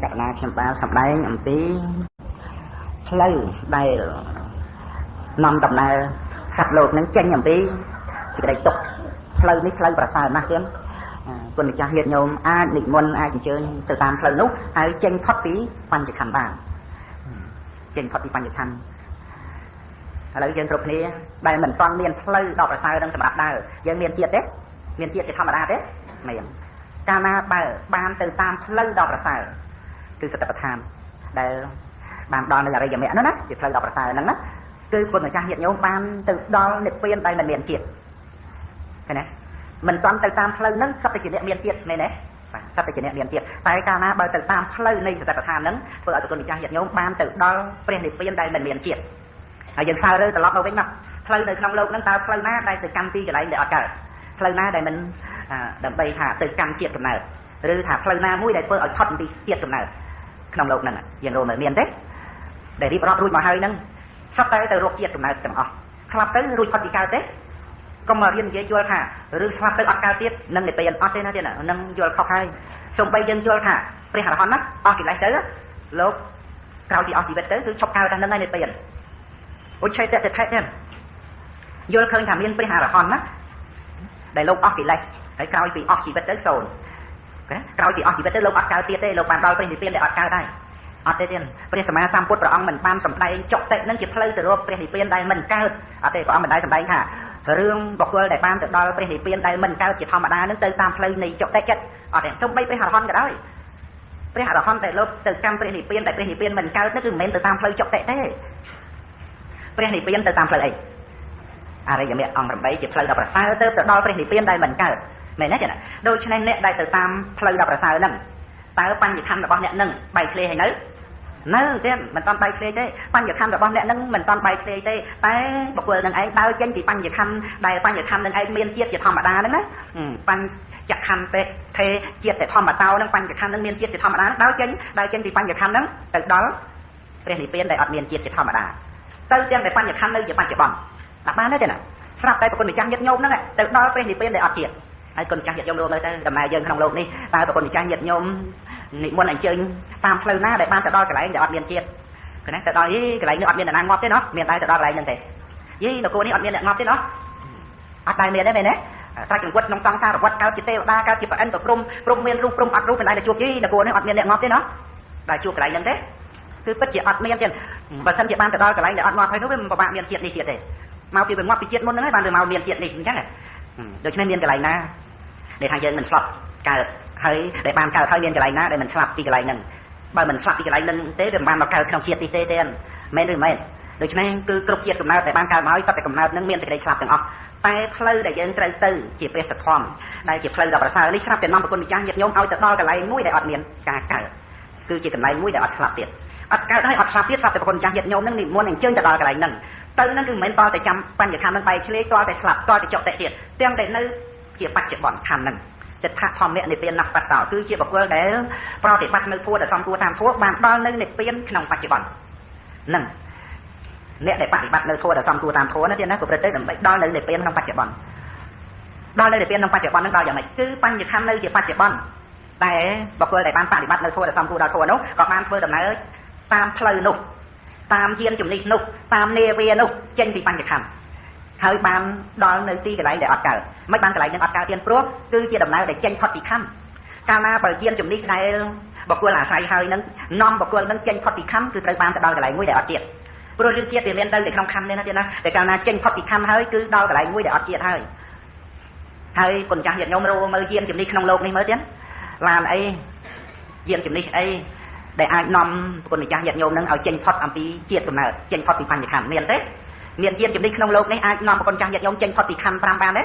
កណាខ្ញុំបានសម្ដែងអំពីផ្លូវដែលនាំដំណើរសត្វលោកនឹងចេញអំពីសេចក្តីទុក្ខផ្លូវនេះផ្លូវប្រសើរណាស់ទៀតគុណម្ចាស់ញាតិញោមអាចនិមន្តអាចអញ្ជើញទៅតាមផ្លូវនោះហើយចេញផុតពីបញ្ចខណ្ឌបានចេញផុតពីបញ្ចខណ្ឌឥឡូវយើងគ្រប់គ្នាដែលមិនទាន់មានផ្លូវដល់ប្រសើរនឹងសម្រាប់ដើរយើងមានទៀតទេមានទៀតជាធម្មតាទេមានកាលណាបើបានទៅតាមផ្លូវដល់ប្រសើរគឺសតិប្បដ្ឋានដែលបានដល់នៅអរិយមគ្គនោះណាជាផ្លូវដល់ប្រសើរហ្នឹងណាគឺគុណម្ចាស់ញាតិញោមបានទៅដល់និព្វានដែលមិនមានទៀតឃើញទេមិនទាន់ទៅតាមផ្លូវហ្នឹងសត្វតែជាអ្នកមានទៀតមែនទេបាទសត្វតែជាអ្នកមានទៀតតែកាលណាបើទៅតាមផ្លូវនៃសតិប្បដ្ឋានហ្នឹងធ្វើឲ្យគុណម្ចាស់ញាតិញោមបានទៅដល់ព្រះនិព្វានដែលមិនមានទៀតហើយយើងសើរើត្រឡប់មកវិញមកផ្លូវនៅក្នុងโลกហ្នឹងតើផ្លូវណាដែលទៅកម្មទីកន្លែងដែលអត់កើតផ្លូវណាដែលមិនដើម្បីថាទៅកម្មជាតិកំណើតឬថាផ្លូវណាមួយដែលធ្វើឲ្យផុតពីជាតិកំណើតក្នុងโลกហ្នឹងយើងរកមើលមានទេដែលរៀបរាប់រួចមកហើយហ្នឹងសត្វតែទៅរកជាតិកំណើតទាំងអស់ស្លាប់ទៅរួចផុតពីកើតទេកុំមករៀននិយាយយល់ថាឬស្លាប់ទៅអត់កើតទៀតនឹងនិព្វានអត់ទេណាទៀតនឹងយល់ខុសហើយសូម្បីយើងយល់ថាព្រះអរហន្តណាអស់កិលេសទៅលោកក្រោយពីអស់ជីវិតទៅគឺឈប់កើតតែនឹងហើយនិព្វានឧច្ឆេតតិថៈទេយល់ឃើញថាមានព្រះអរហន្តណាដែលលោកអស់កិលេសហើយក្រោយពីអស់ជីវិតទៅសូន្យក្រោយពីអស់ជីវិតទៅលោកអត់កើតទៀតទេលោកបានដល់ព្រះនិព្វានដែលអត់កើតហើយអត់ទេទៀតព្រះសម្មាសម្ពុទ្ធព្រះអង្គមិនបានសម្ដែងចុកតិនឹងជាផ្លូវទៅរកព្រះនិព្វានដែលមិនកើតអត់ទេព្រះអង្គមិនដែលសម្ដែងថារឿងបុគ្គលដែលបានទៅដល់ព្រះនិព្វានដែលមិនកើតជាធម្មតានឹងទៅតាមផ្លូវនៃចុកតិចិត្តអត់ទេសូម្បីព្រះអរហន្តក៏ដោយព្រះអរហន្តតែលោកទៅកម្មព្រះនិព្វានតែព្រះនិព្វានមិនកើតនោះគឺមិនមែនទៅតាមផ្លូវចុកតិទេព្រះនិព្វានទៅតាមផ្លូវអីអរិយមគ្គអង្គ8ជាផ្លូវដល់ប្រសើរទៅដល់ព្រះនិព្វានដែលមិនកើតមែនទេដូច្នេះអ្នកដែលទៅតាមផ្លូវដល់ប្រសើរហ្នឹងតើបញ្ញខណ្ឌរបស់អ្នកហ្នឹងបែកធ្លាយហើយនៅទៀតមិនតាន់បែកធ្លាយទេបញ្ញខណ្ឌរបស់អ្នកហ្នឹងមិនតាន់បែកធ្លាយទេតែបុគ្គលនឹងឯងដើរចេញពីបញ្ញខណ្ឌដែលបញ្ញខណ្ឌនឹងឯងមានជាតិជាធម្មតាហ្នឹងណាបញ្ញខណ្ឌទេទេជាតិតែធម្មតាហ្នឹងបញ្ញខណ្ឌនឹងមានជាតិជាធម្មតាដើរចេញពីបញ្ញខណ្ឌហ្នឹងទៅដល់ព្រះនិព្វានដែលអត់មានជាតិជាធម្មតាទៅទាំងតែបញ្ញខណ្ឌនៅជាបច្ចុប្បន្នដាក់បានទេណាស្រាប់តែប្រគុណម្ចាស់ញាតិញោមហ្នឹងទៅដល់ព្រះនិព្វានដែលអត់ជាតិហើយគុណម្ចាស់ញាតិញោមរកមើលទៅដំណើរយើងក្នុងโลกនេះតើប្រគុណម្ចាស់ញាតិញោមនិមន្តអញ្ជើញតាមផ្លូវណាដែលបានទៅដល់កន្លែងដែលអត់មានជាតិឃើញទេទៅដល់កន្លែងនេះអត់មានអ្នកណាងាប់ទេណោះមានតែទៅដល់កន្លែងហ្នឹងទេយីនគរនេះអត់មានអ្នកងាប់ទេណោះអត់ដែរមានទេមែនទេត្រាច់ចង្កត់ក្នុងសង្សារវត្តកើតជាទេវតាកើតជាប្រអិនប្រព្រំមានរូបព្រំអត់រូបកន្លែងដែលជួបយីនគរនេះអត់មានអ្នកងាប់ទេណោះដែលជួបកន្លែងហ្នឹងទេគឺពិតជាអត់មានទេបើមិនជាបានទៅដល់កន្លែងដែលអត់ងាប់ហើយនោះវាមិនពិបាកមានជាតិនេះទៀតទេមកពីវាងាប់ពីជាតិមុនហ្នឹងហើយបានទៅមកមានជាតិនេះអញ្ចឹងដូច្នេះមានកន្លែងណាដែលថាយើងមិនស្លាប់កើតហើយដែលបានកើតហើយមានកន្លែងណាដែលមិនស្លាប់ពីកន្លែងហ្នឹងបើមិនស្លាប់ពីកន្លែងហ្នឹងទេវាមិនបានមកកើតក្នុងជាតិនេះទេមែនឬមិនមែនដូច្នេះគឺគ្រប់ជាតិកំណើតដែលបានកើតមកហើយសត្វតែកំណើតហ្នឹងមានសេចក្តីស្លាប់ទាំងអស់តែផ្លូវដែលយើងត្រូវទៅជាព្រះសទ្ធម្មដែលជាផ្លូវដ៏ប្រសើរនេះស្រាប់តែនាំប្រគុណម្ចាស់ញាតិញោមឲ្យទៅដល់កន្លែងមួយដែលអត់មានការកើតគឺជាកន្លែងមួយដែលអត់ស្លាប់ទៀតអត់កើតហើយអត់ស្លាប់ទៀតស្រាប់តែប្រគុណម្ចាស់ញាតិញោមហ្នឹងនិមន្តអញ្ជើញទៅដល់កន្លែងហ្នឹងទៅហ្នឹងគឺមិនមែនតតែចាំបញ្ញខណ្ឌហ្នឹងបែកឆ្លេតតែស្លាប់តតែចុកតែទៀតទាំងតែនៅជាបច្ចុប្បន្នខណ្ឌហ្នឹងចិត្តថាធម្មនិព្វានបត្តោគឺជាបុគ្គលដែលប្រតិបត្តិនៅធម៌ដែលសំគួរតាមធម៌បានដល់នៅនិព្វានក្នុងបច្ចុប្បន្នហ្នឹងអ្នកដែលបប្រតិបត្តិនៅធម៌ដែលសំគួរតាមធម៌ណាទៀតណាក៏ប្រព្រឹត្តទៅដើម្បីដល់នៅនិព្វានក្នុងបច្ចុប្បន្នដល់នៅនិព្វានក្នុងបច្ចុប្បន្នហ្នឹងដល់យ៉ាងម៉េចគឺបញ្ញខណ្ឌនៅជាបច្ចុប្បន្នតែបុគ្គលដែលបានបប្រតិបត្តិនៅធម៌ដែលសំគួរដល់ធម៌នោះក៏បានធ្វើដំណើរតាមផ្លូវនោះតាមយានជំនិះនោះតាមនាវានោះចេញពីបញ្ញខណ្ឌហើយបានដល់នៅទីកន្លែងដែលអត់កើតមិនបានកន្លែងនឹងអត់កើតទៀតព្រោះគឺជាដំណើរដែលចេញផុតពីខណ្ឌកាលណាបើយានជំនិះដែលបុគ្គលអាស្រ័យហើយនឹងនាំបុគ្គលនឹងចេញផុតពីខណ្ឌគឺត្រូវបានទៅដល់កន្លែងមួយដែលអត់ជាតិព្រោះរឿងជាតិវាមានទៅក្នុងខណ្ឌនេះណាទៀតណាតែកាលណាចេញផុតពីខណ្ឌហើយគឺដល់កន្លែងមួយដែលអត់ជាតិហើយគុណចាស់ញាតិញោមរកមើលយានជំនិះក្នុងโลกនេះមើលទៀតឡានអីយានជំនិះអីដែលអាចនាំគុណម្ចាស់ញាតិញោមនឹងឲ្យចេញផុតអំពីជាតិកំណើតចេញផុតពីបញ្ញខណ្ឌមានទេមានយានជំនិះក្នុងโลกនេះអាចនាំប្រគុណចាស់ញាតិញោមចេញផុតពីខណ្ឌ5បានទ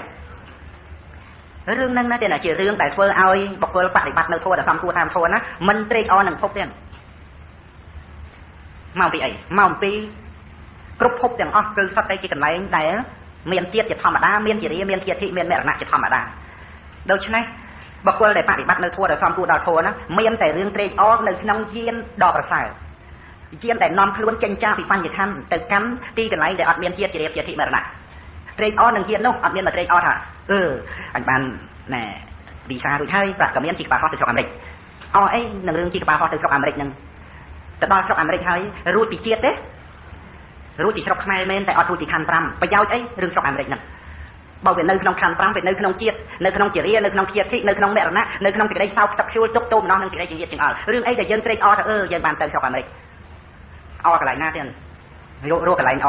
េរឿងហ្នឹងណាទេណាជារឿងដែលធ្វើឲ្យបុគ្គលបប្រតិបត្តិនៅធម៌ដែលសំគួរតាមធម៌ណាមិនត្រេកអរនឹងភពទេមកពីអីមកអំពីគ្រប់ភពទាំងអស់គឺសុទ្ធតែជាកន្លែងដែលមានជាតិជាធម្មតាមានជារាមានជាធិមានមរណៈជាធម្មតាដូច្នេះបុគ្គលដែលបប្រតិបត្តិនៅធម៌ដែលសំគួរដល់ធម៌ណាមានតែរឿងត្រេកអរនៅក្នុងយានដ៏ប្រសើរយានដែលនាំខ្លួនចេញចាកពីបញ្ញខណ្ឌទៅកាន់ទីកន្លែងដែលអត់មានជាតិជារាជាធិមរណៈត្រេកអរនឹងយាននោះអត់មានមកត្រេកអរថាអញបានណែវិសារួចហើយប្រាក់ក៏មានជីក្បាលហោះទៅស្រុកអាមេរិក អីនឹងរឿងជីកបាហោះទៅស្រុកអាមេរិកហ្នឹងទៅដល់ស្រុកអាមេរិកហើយរួចពីជាតិទេរួចពីស្រុកខ្មែរមែនតែអត់រួចពីខណ្ឌ5ប្រយោជន៍អីរឿងស្រុកអាមេរិកហ្នឹងបើវានៅក្នុងខណ្ឌ5វានៅក្នុងជាតិនៅក្នុងជារានៅក្នុងជាតិនៅក្នុងមរណៈនៅក្នុងសេចក្តីសោកទឹកឈួលទុកទោមម្ដងនឹងសេចក្តីជាជាតិចង្អល់រឿងអីដែលយើងត្រេកអរទៅយើងបានទៅស្រុកអាមេរិកអរកន្លែងណាទេរកកន្លែងអ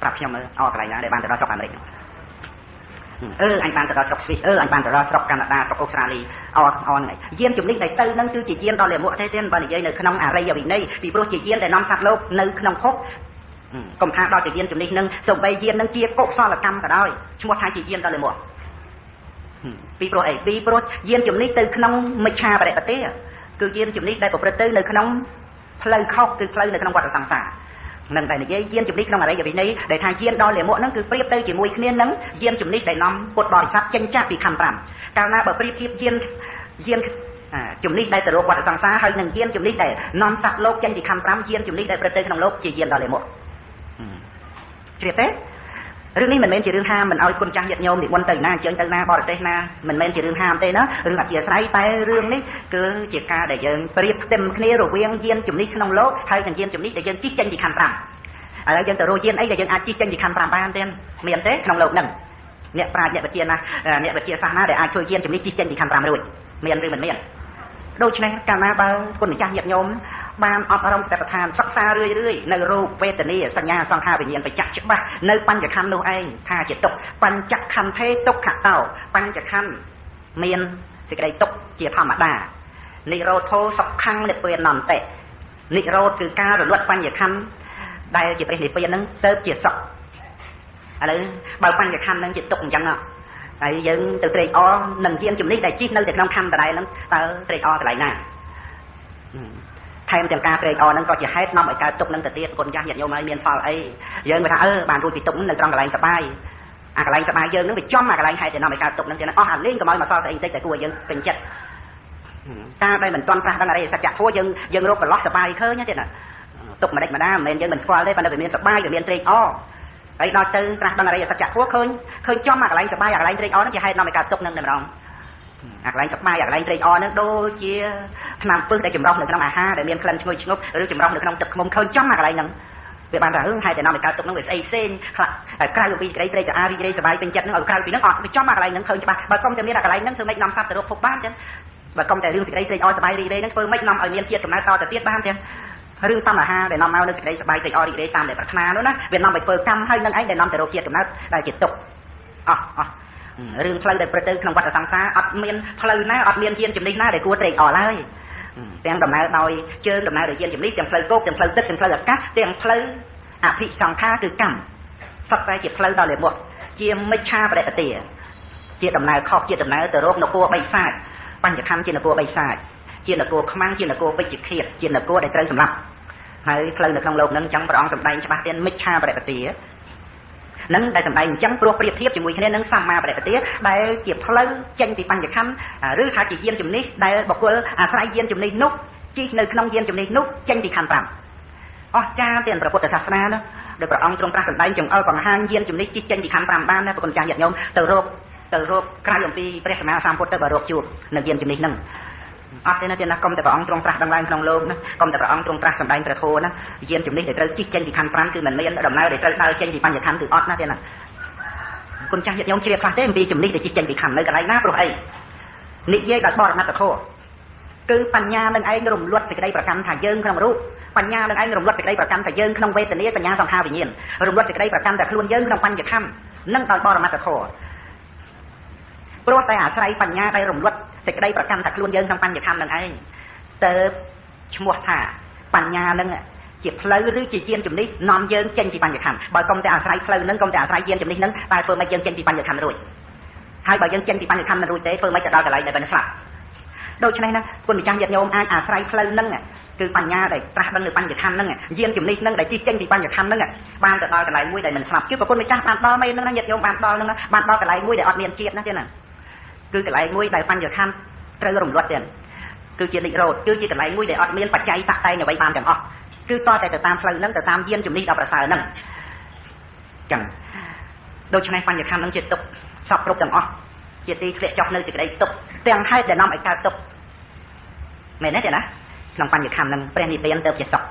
ប្រាប់ខ្ញុំមើលអរកន្លែងណាដែលបានទៅដល់ស្រុកអាមេរិកអញបានទៅដល់ស្រុកស្វីសអញបានទៅដល់ស្រុកកាណាដាស្រុកអូស្ត្រាលីអរហ្នឹងយានជំនិះដែលទៅនឹងគឺជាយានដល់លាមកទេបើនិយាយនៅក្នុងអរិយវិន័យពីព្រោះជាយានដែលនាំសត្វលោកនៅក្នុងភពកុំថាដល់ជាយានជំនិះនឹងសូម្បីយាននឹងជាកុសលកម្មក៏ដោយឈ្មោះថាជាយានដល់លាមកពីព្រោះអីពីព្រោះយានជំនិះទៅក្នុងមិច្ឆាបរិបត្តិគឺយានជំនិះដែលប្រព្រឹត្តទៅនៅក្នុងផ្លូវខុសគឺផ្លូវនៅក្នុងវដ្តសង្សារនឹងតែនិយាយយានជំនិះក្នុងអរិយវិន័យដែលថាយានដល់លាមកហ្នឹងគឺប្រៀបទៅជាមួយគ្នានឹងយានជំនិះដែលនាំពុទ្ធបរិស័ទចេញចាស់ពីខណ្ឌ5កាលណាបើប្រៀបធៀបយានជំនិះដែលទៅរកវដ្តសង្សារហើយនឹងយានជំនិះដែលនាំសត្វលោកចេញពីខណ្ឌ5យានជំនិះដែលប្រព្រឹត្តទៅក្នុងលោកជាយានដល់លាមកជ្រាបទេរឿងនេះមិនមែនជារឿងហាមមិនឲ្យគុណចាស់ញាតិញោមនិមន្តទៅណាអញ្ជើញទៅណាបរទេសណាមិនមែនជារឿងហាមទេណារឿងអធិស្ឋានតែរឿងនេះគឺជាការដែលយើងប្រៀបផ្ទឹមគ្នារវាងយានជំនិះក្នុងលោកហើយនឹងយានជំនិះដែលយើងជិះចេញពីខណ្ឌ5ឥឡូវយើងទៅរកយានអីដែលយើងអាចជិះចេញពីខណ្ឌ5បានទេមានទេក្នុងលោកហ្នឹងអ្នកប្រាជ្ញអ្នកវិទ្យាណាអ្នកវិទ្យាសាស្ត្រណាដែលអាចជួយយានជំនិះជិះចេញពីខណ្ឌ5រួចមានឬមិនមានដូច្នេះកាលណាបើគុណម្ចាស់ញាតិញោមបានអប់រំតែប្រធានសិក្សារឿយនៅរូបវេទនាសញ្ញាសង្ខារវិញ្ញាណបច្ចៈច្បាស់នៅបញ្ចខណ្ឌនោះឯងថាជាទុក្ខបញ្ចខន្ធេទុក្ខតោបញ្ចខន្ធមានសេចក្តីទុក្ខជាធម្មតានិរោធោសុខੰនិព្វានន្តិនិរោធគឺការរលត់បញ្ចខន្ធដែលជាព្រះនិព្វានហ្នឹងទៅជាសុខឥឡូវបើបញ្ចខន្ធហ្នឹងជាទុក្ខអញ្ចឹងហើយយើងទៅត្រេកអរនឹងយានជំនិះដែលជិះនៅក្នុងខណ្ឌដដែលហ្នឹងតើត្រេកអរកន្លែងណាថែមទាំងការត្រេកអរហ្នឹងក៏ជាហេតុនាំឲ្យកើតទុក្ខហ្នឹងទៅទៀតគុណចាស់ញាតិញោមហើយមានសល់អីយើងថាបានរួចពីទុក្ខនៅត្រង់កន្លែងសបាយអាកន្លែងសបាយយើងហ្នឹងវាចំអាកន្លែងហេតុដែលនាំឲ្យកើតទុក្ខហ្នឹងទៀតអស់អាលេងកុំឲ្យមកសល់ស្អីបន្តិចតែគួរឲ្យយើងពេញចិត្តការដែលមិនទាន់ប្រាស់ដឹងអរិយសច្ចធម៌យើងរកកន្លោះសបាយឃើញទៀតណាទុក្ខមិនដេចម្ដងមិនមែនយើងមិនស្គាល់ទេប៉ុន្តែវាមានសបាយវាមានត្រេកអរហើយដល់ទៅប្រាស់ដឹងអរិយសច្ចធម៌ឃើញចំអាកន្លែងសបាយអាកន្លែងត្រេកអរហ្នឹងជាហេតុនាំឲ្យកើតទុក្ខហ្នឹងតែម្ដងអាកន្លែងសបាយអាកន្លែងត្រេកអរហ្នឹងដូចជាថ្នាំពឹសដែលចម្រុះនៅក្នុងអាហារដែលមានក្លិនឈ្ងុយឈ្ងប់ឬចម្រុះនៅក្នុងទឹកឃ្មុំឃើញចំអាកន្លែងហ្នឹងវាបានថាហេតុតែនាំឲ្យកើតទុក្ខហ្នឹងវាស្អីផ្សេងខ្លះក្រៅពីក្តីត្រេកអារីករាយសបាយពេញចិត្តហ្នឹងឲ្យក្រៅពីហ្នឹងអត់វាចំអាកន្លែងហ្នឹងឃើញច្បាស់បើកុំតែមានអាកន្លែងហ្នឹងធ្វើម៉េចនាំសត្វទៅរកភពបានចឹងបើកុំតែរឿងសេចក្តីត្រេកអរសបាយរីករាយហ្នឹងធ្វើម៉េចនាំឲ្យមានជាតិកំណើតតទៅទៀតបានចឹងរឿងតាមអាហារដែលនាំមកនៅសេចក្តីសប្បាយត្រេកអររីករាយតាមដែលប្រាថ្នានោះណាវានាំឲ្យធ្វើកម្មហើយនឹងឯងដែលនាំទៅរកជាតិកំណើតដែលជាទុក្ខអស់រឿងផ្លូវដែលប្រព្រឹត្តទៅក្នុងវដ្តសង្សារអត់មានផ្លូវណាអត់មានយានជំនិះណាដែលគួរត្រេកអរឡើយទាំងដំណើរដោយជើងដំណើរដោយយានជំនិះទាំងផ្លូវគោកទាំងផ្លូវទឹកទាំងផ្លូវអាកាសទាំងផ្លូវអភិសង្ខារគឺកម្មសុទ្ធតែជាផ្លូវដល់លាមកជាមិច្ឆាបរិបត្តិជាដំណើរខុសជាដំណើរទៅរកនគរបីសាចបញ្ចខណ្ឌជានគរបីសាចជានគរខ្មាំងជានគរពេជ្ជឃាតជានគរដែលត្រូវសម្លាប់ហើយផ្លូវនៅក្នុងលោកហ្នឹងអញ្ចឹងព្រះអង្គសម្ដែងច្បាស់ទៀតមិច្ឆាបរិបត្តិនឹងដែលសម្ដែងអញ្ចឹងព្រោះប្រៀបធៀបជាមួយគ្នានឹងសម្មាបរិបត្តិដែលជាផ្លូវចេញពីបញ្ចខណ្ឌឬថាជាយានជំនិះដែលបុគ្គលអាស្រ័យយានជំនិះនោះជិះនៅក្នុងយានជំនិះនោះចេញពីខណ្ឌ5អស្ចារ្យទៀតព្រះពុទ្ធសាសនានោះដោយព្រះអង្គទ្រង់ត្រាស់សម្ដែងចង្អុលបង្ហាញយានជំនិះជិះចេញពីខណ្ឌ5បានណាព្រះគុណចាស់ញាតិញោមទៅរកក្រៅអំពីព្រះសម្មាសម្ពុទ្ធទៅបើរកជួបនៅយានជំនិះហ្នឹងអត់ទេណាទៀតណាកុំតែព្រះអង្គទ្រង់ត្រាស់ដឹងឡើងក្នុងលោកណាកុំតែព្រះអង្គទ្រង់ត្រាស់សម្ដែងព្រះធម៌ណាយានជំនិះដែលត្រូវជិះចេញពីខណ្ឌ5គឺមិនមានដំណើរដែលត្រូវដើរចេញពីបញ្ញខណ្ឌគឺអត់ណាទៀតណាគុណចាស់ញាតិញោមជ្រាបខ្លះទេអំពីជំនិះដែលជិះចេញពីខណ្ឌនៅកន្លែងណាព្រោះអីនិយាយដល់បរមត្ថធម៌គឺបញ្ញានឹងឯងរំលត់សេចក្តីប្រកាន់ថាយើងក្នុងរូបបញ្ញានឹងឯងរំលត់សេចក្តីប្រកាន់ថាយើងក្នុងវេទនាបញ្ញាសង្ខារវិញ្ញាណរំលត់សេចក្តីប្រកាន់ថាខ្លួនយើងក្នុងបញ្ញខណ្ឌនឹងដល់បរមត្ថធម៌ព្រោះតែអាស្រ័យបញ្ញាដែលរំលត់សេចក្តីប្រកាន់ថាខ្លួនយើងក្នុងបញ្ញខណ្ឌនឹងឯងទៅឈ្មោះថាបញ្ញានឹងជាផ្លូវឬជាយានជំនិះនាំយើងចេញពីបញ្ញខណ្ឌបើកុំតែអាស្រ័យផ្លូវនឹងកុំតែអាស្រ័យយានជំនិះនឹងតែធ្វើម៉េចយើងចេញពីបញ្ញខណ្ឌរួចហើយបើយើងចេញពីបញ្ញខណ្ឌមិនរួចទេធ្វើម៉េចទៅដល់កន្លែងដែលបានស្លាប់ដូច្នេះណាគុណម្ចាស់ញាតិញោមអាចអាស្រ័យផ្លូវនឹងគឺបញ្ញាដែលត្រាស់ដឹងនៅបញ្ញខណ្ឌនឹងយានជំនិះនឹងដែលជិះចេញពីបញ្ញខណ្ឌនឹងបានទៅដល់កន្លែងមួយដែលមិនស្លាប់គឺប្រគុណម្ចាស់បានដល់មិននឹងញាតិញោមបានដល់នឹងបានដល់កន្លែងមួយដែលអត់មានជាតិណាទេណាគឺកន្លែងមួយដែលបញ្ញខណ្ឌត្រូវរំលត់ទៀតគឺជានិរោធគឺជាកន្លែងមួយដែលអត់មានបច្ច័យតាក់តែងអ្វីបានទាំងអស់គឺតតែទៅតាមផ្លូវហ្នឹងទៅតាមយានជំនិះដល់ប្រសើរហ្នឹងចឹងដូច្នេះបញ្ញខណ្ឌហ្នឹងជាទុក្ខសពគ្រប់ទាំងអស់ជាទីធ្លាក់ចុះនៅសេចក្តីទុក្ខទាំងហេតុដែលនាំឲ្យកើតទុក្ខ មែនទេណាក្នុងបញ្ញខੰនឹងព្រះនិព្វានទៅជាសុខ